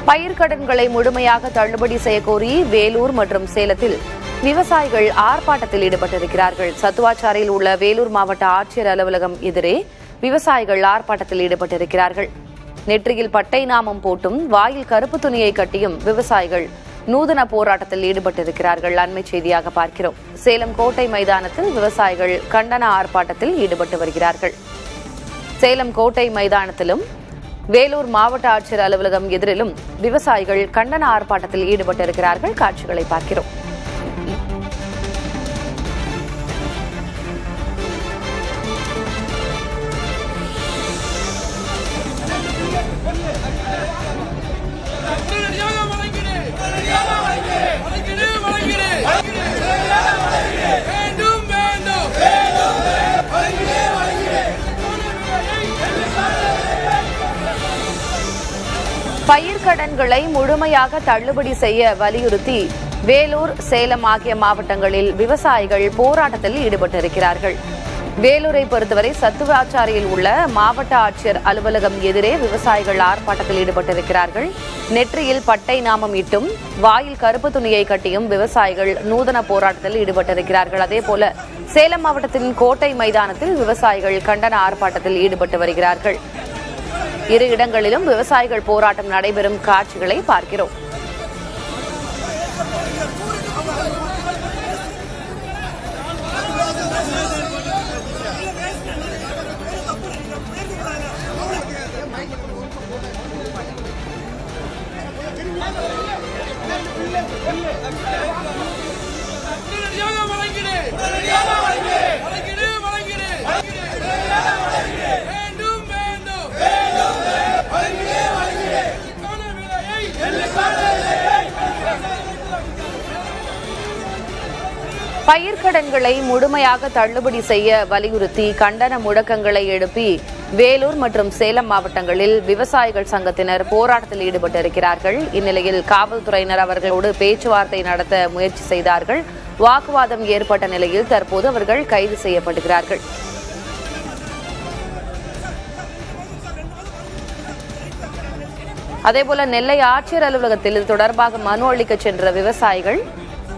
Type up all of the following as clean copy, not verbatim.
பயிர்க்கடன்களை முழுமையாக தள்ளுபடி செய்யக்கோரி வேலூர் மற்றும் சேலத்தில் விவசாயிகள் ஆர்ப்பாட்டத்தில் ஈடுபட்டிருக்கிறார்கள். சத்துவாச்சாரியில் உள்ள வேலூர் மாவட்ட ஆட்சியர் அலுவலகம் எதிரே விவசாயிகள் ஆர்ப்பாட்டத்தில் ஈடுபட்டிருக்கிறார்கள். நெற்றியில் பட்டை நாமம் போட்டும் வாயில் கருப்பு துணியை கட்டியும் விவசாயிகள் நூதன போராட்டத்தில் ஈடுபட்டிருக்கிறார்கள். அண்மை செய்தியாக பார்க்கிறோம். சேலம் கோட்டை மைதானத்தில் விவசாயிகள் கண்டன ஆர்ப்பாட்டத்தில் ஈடுபட்டு வருகிறார்கள். சேலம் கோட்டை மைதானத்திலும் வேலூர் மாவட்ட ஆட்சியர் அலுவலகம் எதிரிலும் விவசாயிகள் கண்டன ஆர்ப்பாட்டத்தில் ஈடுபட்டிருக்கிறார்கள். காட்சிகளை பார்க்கிறோம். பயிர்க்கடன்களை முழுமையாக தள்ளுபடி செய்ய வலியுறுத்தி வேலூர், சேலம் ஆகிய மாவட்டங்களில் விவசாயிகள் போராட்டத்தில் ஈடுபட்டிருக்கிறார்கள். வேலூரை பொறுத்தவரை சத்துவாச்சாரியில் உள்ள மாவட்ட ஆட்சியர் அலுவலகம் எதிரே விவசாயிகள் ஆர்ப்பாட்டத்தில் ஈடுபட்டிருக்கிறார்கள். நெற்றியில் பட்டை நாமம் இட்டும் வாயில் கருப்பு துணியை கட்டியும் விவசாயிகள் நூதன போராட்டத்தில் ஈடுபட்டிருக்கிறார்கள். அதேபோல சேலம் மாவட்டத்தின் கோட்டை மைதானத்தில் விவசாயிகள் கண்டன ஆர்ப்பாட்டத்தில் ஈடுபட்டு வருகிறார்கள். இரு இடங்களிலும் விவசாயிகள் போராட்டம் நடைபெறும் காட்சிகளை பார்க்கிறோம். பயிர்க்கடன்களை முழுமையாக தள்ளுபடி செய்ய வலியுறுத்தி கண்டன முழக்கங்களை எழுப்பி வேலூர் மற்றும் சேலம் மாவட்டங்களில் விவசாயிகள் சங்கத்தினர் போராட்டத்தில் ஈடுபட்டிருக்கிறார்கள். இந்நிலையில் காவல்துறையினர் அவர்களோடு பேச்சுவார்த்தை நடத்த முயற்சி செய்தார்கள். வாக்குவாதம் ஏற்பட்ட நிலையில் தற்போது அவர்கள் கைது செய்யப்படுகிறார்கள். அதேபோல நெல்லை ஆட்சியர் அலுவலகத்தில் இது தொடர்பாக மனு அளிக்க சென்ற விவசாயிகள்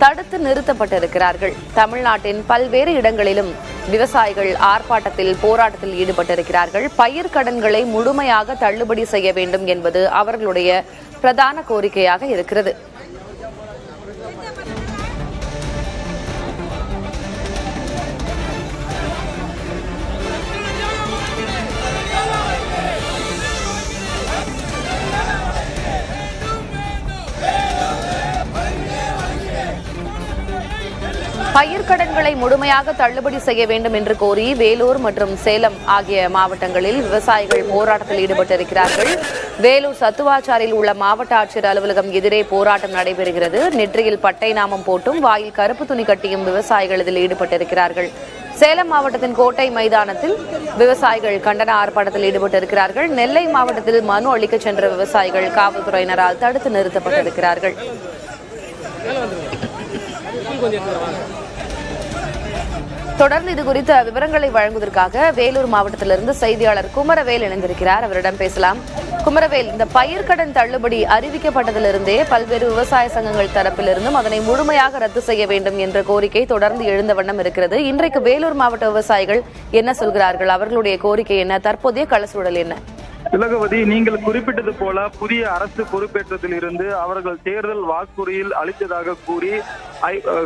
தடுத்து நிறுத்தப்பட்டிருக்கிறார்கள். தமிழ்நாட்டின் பல்வேறு இடங்களிலும் விவசாயிகள் ஆர்ப்பாட்டத்தில் போராட்டத்தில் ஈடுபட்டிருக்கிறார்கள். பயிர்க்கடன்களை முழுமையாக தள்ளுபடி செய்ய வேண்டும் என்பது அவர்களுடைய பிரதான கோரிக்கையாக இருக்கிறது. பயிர்க்கடன்களை முழுமையாக தள்ளுபடி செய்ய வேண்டும் என்று கோரி வேலூர் மற்றும் சேலம் ஆகிய மாவட்டங்களில் விவசாயிகள் போராட்டத்தில் ஈடுபட்டிருக்கிறார்கள். வேலூர் சத்துவாச்சாரியில் உள்ள மாவட்ட ஆட்சியர் அலுவலகம் எதிரே போராட்டம் நடைபெறுகிறது. நெற்றியில் பட்டை நாமம் போட்டும் வாயில் கருப்பு துணி கட்டியும் விவசாயிகள் இதில் ஈடுபட்டிருக்கிறார்கள். சேலம் மாவட்டத்தின் கோட்டை மைதானத்தில் விவசாயிகள் கண்டன ஆர்ப்பாட்டத்தில் ஈடுபட்டிருக்கிறார்கள். நெல்லை மாவட்டத்தில் மனு அளிக்க சென்ற விவசாயிகள் காவல்துறையினரால் தடுத்து நிறுத்தப்பட்டிருக்கிறார்கள். தொடர்ந்து இது குறித்த விவரங்களை வழங்குவதற்காக வேலூர் மாவட்டத்திலிருந்து செய்தியாளர் குமரவேல் இணைந்திருக்கிறார். அவரிடம் பேசலாம். குமரவேல், இந்த பயிர்க்கடன் தள்ளுபடி அறிவிக்கப்பட்டதிலிருந்தே பல்வேறு விவசாய சங்கங்கள் தரப்பிலிருந்தும் அதனை முழுமையாக ரத்து செய்ய வேண்டும் என்ற கோரிக்கை தொடர்ந்து எழுந்த வண்ணம் இருக்கிறது. இன்றைக்கு வேலூர் மாவட்ட விவசாயிகள் என்ன சொல்கிறார்கள்? அவர்களுடைய கோரிக்கை என்ன? தற்போதைய களசூழல் என்ன? திலகவதி, நீங்கள் குறிப்பிட்டது போல புதிய அரசு பொறுப்பேற்றதில் இருந்து அவர்கள் தேர்தல் வாக்குறுதியில் அளித்ததாக கூறி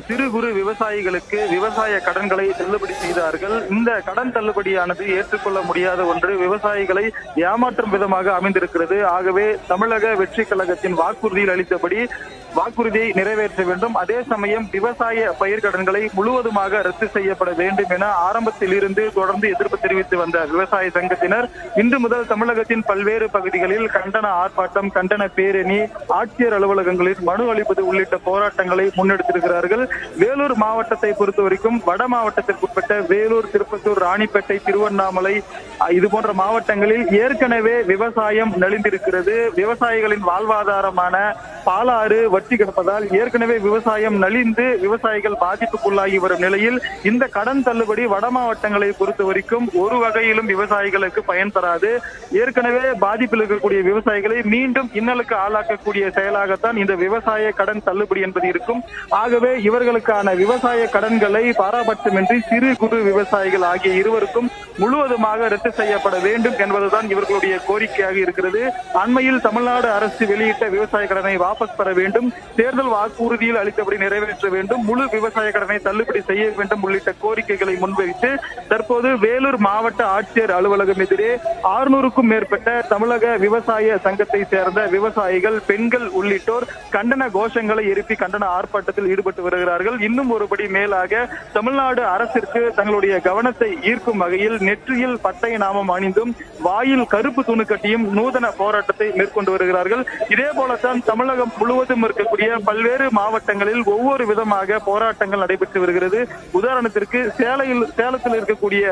சிறு குறு விவசாயிகளுக்கு விவசாய கடன்களை தள்ளுபடி செய்தார்கள். இந்த கடன் தள்ளுபடியானது ஏற்றுக்கொள்ள முடியாத ஒன்று, விவசாயிகளை ஏமாற்றும் விதமாக அமைந்திருக்கிறது. ஆகவே தமிழக வெற்றி கழகத்தின் வாக்குறுதியில் அளித்தபடி வாக்குறுதியை நிறைவேற்ற வேண்டும். அதே சமயம் விவசாய பயிர்க்கடன்களை முழுவதுமாக ரத்து செய்யப்பட வேண்டும் என ஆரம்பத்தில் இருந்து தொடர்ந்து எதிர்ப்பு தெரிவித்து வந்த விவசாய சங்கத்தினர் இன்று முதல் தமிழகத்தின் பல்வேறு பகுதிகளில் கண்டன ஆர்ப்பாட்டம், கண்டன பேரணி, ஆட்சியர் அலுவலகங்களில் மனு அளிப்பது உள்ளிட்ட போராட்டங்களை முன்னெடுத்திருக்கிறார்கள். வேலூர் மாவட்டத்தை பொறுத்தவரைக்கும் வட மாவட்டத்திற்குட்பட்ட வேலூர், திருப்பத்தூர், ராணிப்பேட்டை, திருவண்ணாமலை இதுபோன்ற மாவட்டங்களில் ஏற்கனவே விவசாயம் நலிந்திருக்கிறது. விவசாயிகளின் வாழ்வாதாரமான பாலாறு வற்றி கிடப்பதால் ஏற்கனவே விவசாயம் நலிந்து விவசாயிகள் பாதிப்புக்குள்ளாகி வரும் நிலையில் இந்த கடன் தள்ளுபடி வட மாவட்டங்களை பொறுத்த வரைக்கும் ஒரு வகையிலும் விவசாயிகளுக்கு பயன் தராது. ஏற்கனவே பாதிப்பில் இருக்கக்கூடிய விவசாயிகளை மீண்டும் இன்னலுக்கு ஆளாக்கக்கூடிய செயலாகத்தான் இந்த விவசாய கடன் தள்ளுபடி என்பது இருக்கும். ஆகவே இவர்களுக்கான விவசாய கடன்களை பாராபட்சமின்றி சிறு குறு விவசாயிகள் ஆகிய இருவருக்கும் முழுவதுமாக ரத்து செய்யப்பட வேண்டும் என்பதுதான் இவர்களுடைய கோரிக்கையாக இருக்கிறது. அண்மையில் தமிழ்நாடு அரசு வெளியிட்ட விவசாய கடனை வாபஸ் பெற வேண்டும், தேர்தல் வாக்குறுதியில் அளித்தபடி நிறைவேற்ற வேண்டும், முழு விவசாய கடனை தள்ளுபடி செய்ய வேண்டும் உள்ளிட்ட கோரிக்கைகளை முன்வைத்து தற்போது வேலூர் மாவட்ட ஆட்சியர் அலுவலகம் எதிரே 600க்கும் மேற்பட்ட தமிழக விவசாய சங்கத்தை சேர்ந்த விவசாயிகள், பெண்கள் உள்ளிட்டோர் கண்டன கோஷங்களை எழுப்பி கண்டன ஆர்ப்பாட்டத்தில் ஈடுபட்டு வருகிறார்கள். இன்னும் ஒருபடி மேலாக தமிழ்நாடு அரசிற்கு தங்களுடைய கவனத்தை ஈர்க்கும் வகையில் நெற்றியில் பட்டை நாமம் அணிந்தும் வாயில் கருப்பு துணு கட்டியும் நூதன போராட்டத்தை மேற்கொண்டு வருகிறார்கள். இதே போலத்தான் தமிழகம் முழுவதும் இருக்கக்கூடிய பல்வேறு மாவட்டங்களில் ஒவ்வொரு விதமாக போராட்டங்கள் நடைபெற்று வருகிறது. உதாரணத்திற்கு சேலத்தில் இருக்கக்கூடிய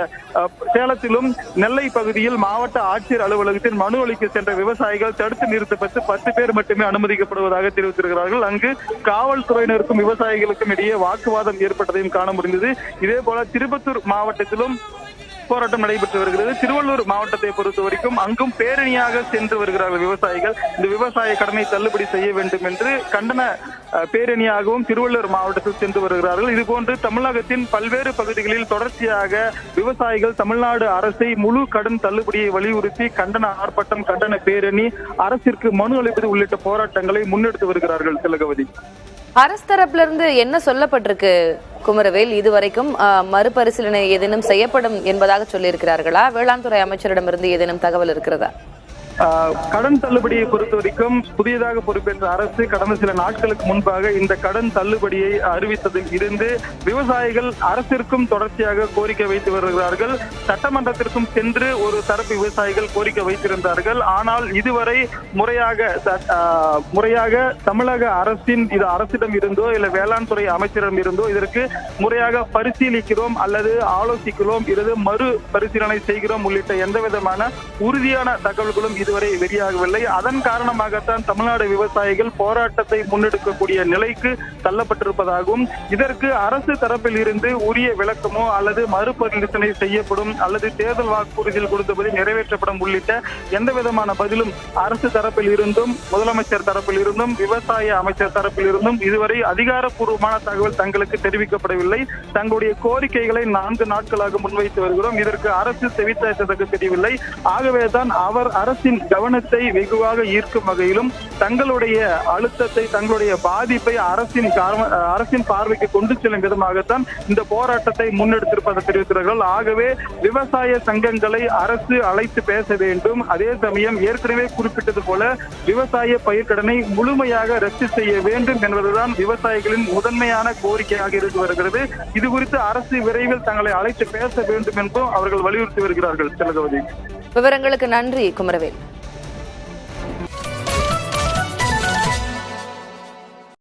சேலத்திலும் நெல்லை பகுதியில் மாவட்ட ஆட்சியர் அலுவலகத்தில் மனு அளிக்க சென்ற விவசாயிகள் தடுத்து நிறுத்தப்பட்டு 10 பேர் மட்டுமே அனுமதிக்கப்படுவதாக தெரிவித்திருக்கிறார்கள். அங்கு காவல்துறையினருக்கும் விவசாயிகளுக்கும் இடையே வாக்குவாதம் ஏற்பட்டதையும் காண முடிந்தது. இதே போல திருப்பத்தூர் மாவட்டத்திலும் போராட்டம் நடைபெற்று வருகிறது. திருவள்ளூர் மாவட்டத்தை பொறுத்த வரைக்கும் அங்கும் பேரணியாக சென்று வருகிறார்கள் விவசாயிகள். இந்த விவசாய கடனை தள்ளுபடி செய்ய வேண்டும் என்று கண்டன பேரணியாகவும் திருவள்ளூர் மாவட்டத்தில் சென்று வருகிறார்கள். இதுபோன்று தமிழகத்தின் பல்வேறு பகுதிகளில் தொடர்ச்சியாக விவசாயிகள் தமிழ்நாடு அரசை முழு கடன் தள்ளுபடியை வலியுறுத்தி கண்டன ஆர்ப்பாட்டம், கண்டன பேரணி, அரசிற்கு மனு அளிப்பது உள்ளிட்ட போராட்டங்களை முன்னெடுத்து வருகிறார்கள். திலகவதி, அரசு தரப்புல இருந்து என்ன சொல்லப்பட்டிருக்கு குமரவேல்? இதுவரைக்கும் மறுபரிசீலனை ஏதேனும் செய்யப்படும் என்பதாக சொல்லியிருக்கிறார்களா? வேளாண் துறை அமைச்சரிடமிருந்து ஏதேனும் தகவல் இருக்கிறதா? கடன் தள்ளுபடியை பொறுத்த வரைக்கும் புதியதாக பொறுப்பேற்ற அரசு கடந்த சில நாட்களுக்கு முன்பாக இந்த கடன் தள்ளுபடியை அறிவித்ததில் இருந்து விவசாயிகள் அரசிற்கும் தொடர்ச்சியாக கோரிக்கை வைத்து வருகிறார்கள். சட்டமன்றத்திற்கும் சென்று ஒரு தரப்பு விவசாயிகள் கோரிக்கை வைத்திருந்தார்கள். ஆனால் இதுவரை முறையாக தமிழக அரசின் இது அரசிடம் இருந்தோ இல்ல வேளாண் துறை அமைச்சரிடம் இருந்தோ இதற்கு முறையாக பரிசீலிக்கிறோம் அல்லது ஆலோசிக்கிறோம், இது மறு பரிசீலனை செய்கிறோம் உள்ளிட்ட எந்த விதமான உறுதியான தகவல்களும் இதுவரை வெளியாகவில்லை. அதன் காரணமாகத்தான் தமிழ்நாடு விவசாயிகள் போராட்டத்தை முன்னெடுக்கக்கூடிய நிலைக்கு தள்ளப்பட்டிருப்பதாகவும் இதற்கு அரசு தரப்பில் இருந்து உரிய விளக்கமோ அல்லது மறுபரிசீலனை செய்யப்படும் அல்லது தேர்தல் வாக்குறுதியில் கொடுத்தபடி நிறைவேற்றப்படும் உள்ளிட்ட எந்த விதமான பதிலும் அரசு தரப்பில் இருந்தும் முதலமைச்சர் தரப்பில் இருந்தும் விவசாய அமைச்சர் தரப்பில் இருந்தும் இதுவரை அதிகாரப்பூர்வமான தகவல் தங்களுக்கு தெரிவிக்கப்படவில்லை. தங்களுடைய கோரிக்கைகளை 4 நாட்களாக முன்வைத்து வருகிறோம். இதற்கு அரசு செவித்தாய்த்ததற்கு தெரியவில்லை. ஆகவேதான் அவர் அரசின் கவனத்தை வெகுவாக ஈர்க்கும் வகையிலும் தங்களுடைய அழுத்தத்தை, தங்களுடைய பாதிப்பை அரசின் பார்வைக்கு கொண்டு செல்லும் விதமாகத்தான் இந்த போராட்டத்தை முன்னெடுத்திருப்பதாக தெரிவித்தார்கள். ஆகவே விவசாய சங்கங்களை அரசு அழைத்து பேச வேண்டும். அதே சமயம் ஏற்கனவே குறிப்பிட்டது போல விவசாய பயிர்க்கடனை முழுமையாக ரத்து செய்ய வேண்டும் என்பதுதான் விவசாயிகளின் முதன்மையான கோரிக்கையாக இருந்து வருகிறது. இது குறித்து அரசு விரைவில் தங்களை அழைத்து பேச வேண்டும் என்றும் அவர்கள் வலியுறுத்தி வருகிறார்கள். திலகவதி, விவரங்களுக்கு நன்றி குமரவேல்.